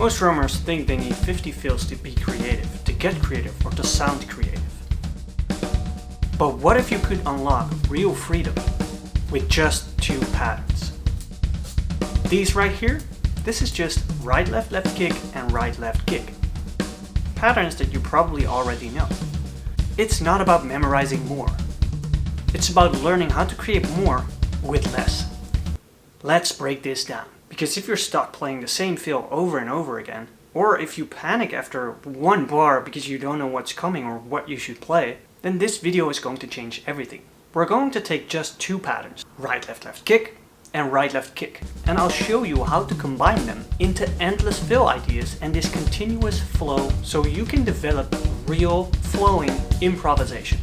Most drummers think they need 50 fills to be creative, to get creative, or to sound creative. But what if you could unlock real freedom with just 2 patterns? These right here, this is just right left left kick and right left kick. Patterns that you probably already know. It's not about memorizing more. It's about learning how to create more with less. Let's break this down. Because if you're stuck playing the same fill over and over again, or if you panic after one bar because you don't know what's coming or what you should play, then this video is going to change everything. We're going to take just 2 patterns, right left left kick and right left kick, and I'll show you how to combine them into endless fill ideas and this continuous flow so you can develop real flowing improvisation.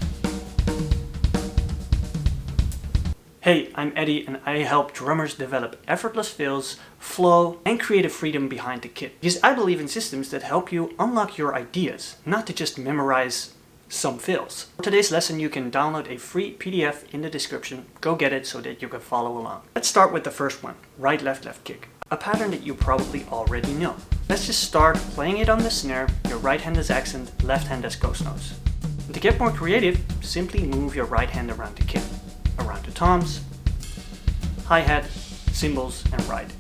Hey, I'm Eddie and I help drummers develop effortless fills, flow, and creative freedom behind the kit. Because I believe in systems that help you unlock your ideas, not to just memorize some fills. For today's lesson, you can download a free PDF in the description. Go get it so that you can follow along. Let's start with the first one, right left left kick. A pattern that you probably already know. Let's just start playing it on the snare, your right hand as accent, left hand as ghost notes. And to get more creative, simply move your right hand around the kit. Around the toms, hi-hat, cymbals, and ride.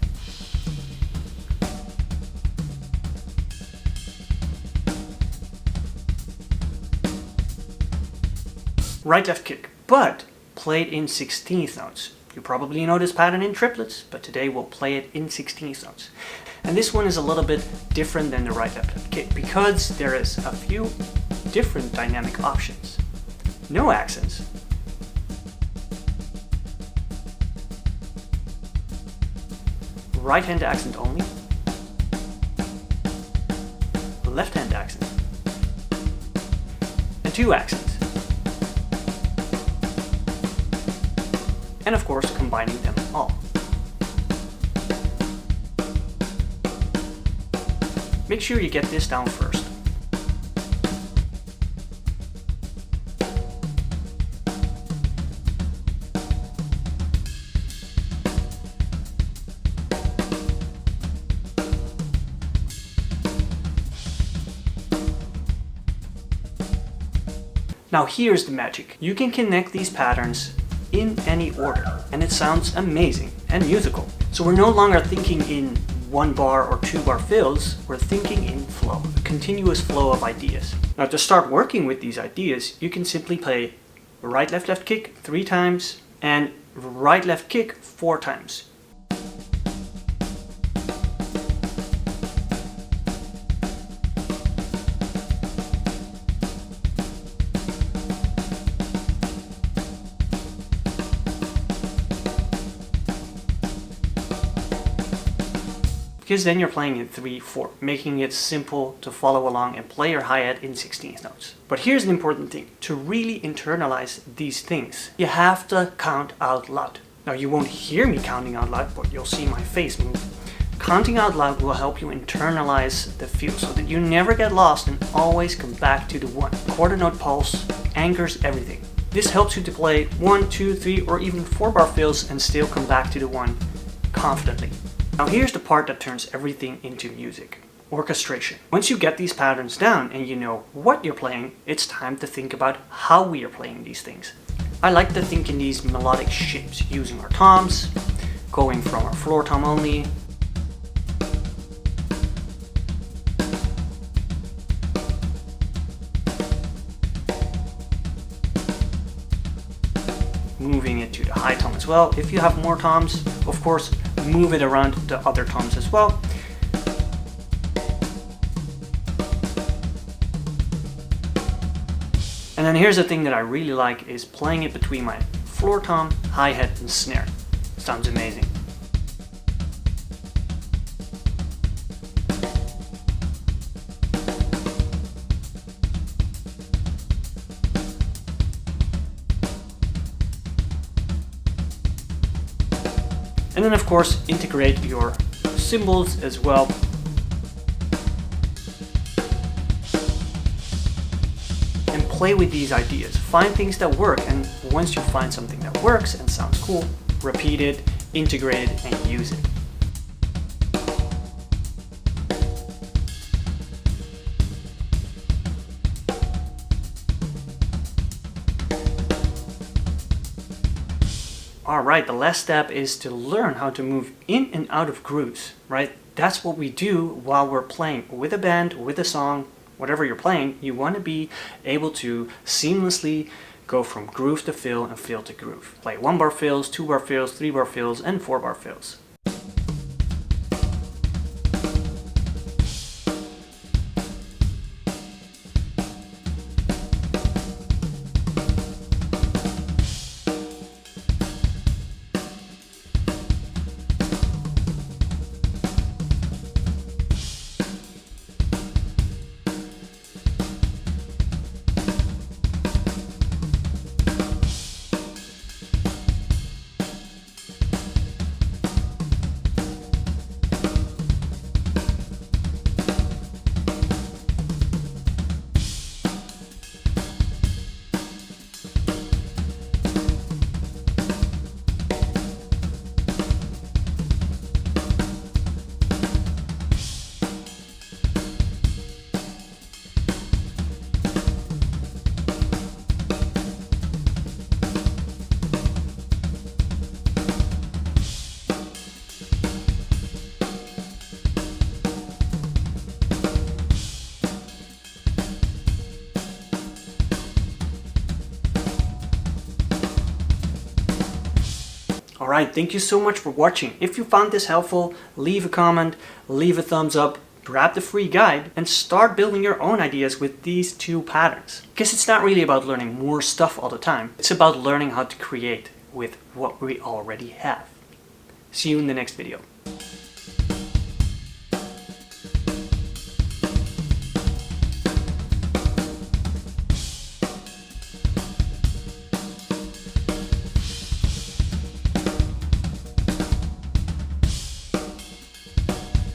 Right left kick, but played in 16th notes. You probably know this pattern in triplets, but today we'll play it in 16th notes. And this one is a little bit different than the right left left kick because there is a few different dynamic options. No accents. Right hand accent only, left hand accent, and 2 accents. And of course combining them all. Make sure you get this down first. Now here's the magic. You can connect these patterns in any order and it sounds amazing and musical. So we're no longer thinking in 1 bar or 2 bar fills, we're thinking in flow, a continuous flow of ideas. Now to start working with these ideas, you can simply play right left left kick 3 times and right left kick 4 times. Because then you're playing in 3/4, making it simple to follow along and play your hi-hat in 16th notes. But here's an important thing. To really internalize these things, you have to count out loud. Now you won't hear me counting out loud, but you'll see my face move. Counting out loud will help you internalize the feel so that you never get lost and always come back to the 1. Quarter note pulse anchors everything. This helps you to play 1, 2, 3, or even 4 bar fills and still come back to the 1 confidently. Now here's the part that turns everything into music. Orchestration. Once you get these patterns down and you know what you're playing, it's time to think about how we are playing these things. I like to think in these melodic shapes, using our toms, going from our floor tom only, moving it to the high tom as well. If you have more toms, of course, move it around the other toms as well. And then here's the thing that I really like is playing it between my floor tom, hi-hat, and snare. Sounds amazing. And then of course integrate your cymbals as well. And play with these ideas. Find things that work, and once you find something that works and sounds cool, repeat it, integrate it, and use it. Alright, the last step is to learn how to move in and out of grooves, right? That's what we do while we're playing with a band, with a song, whatever you're playing. You want to be able to seamlessly go from groove to fill and fill to groove. Play 1-bar fills, 2-bar fills, 3-bar fills, and 4-bar fills. Alright, thank you so much for watching. If you found this helpful, leave a comment, leave a thumbs up, grab the free guide, and start building your own ideas with these 2 patterns. Because it's not really about learning more stuff all the time. It's about learning how to create with what we already have. See you in the next video.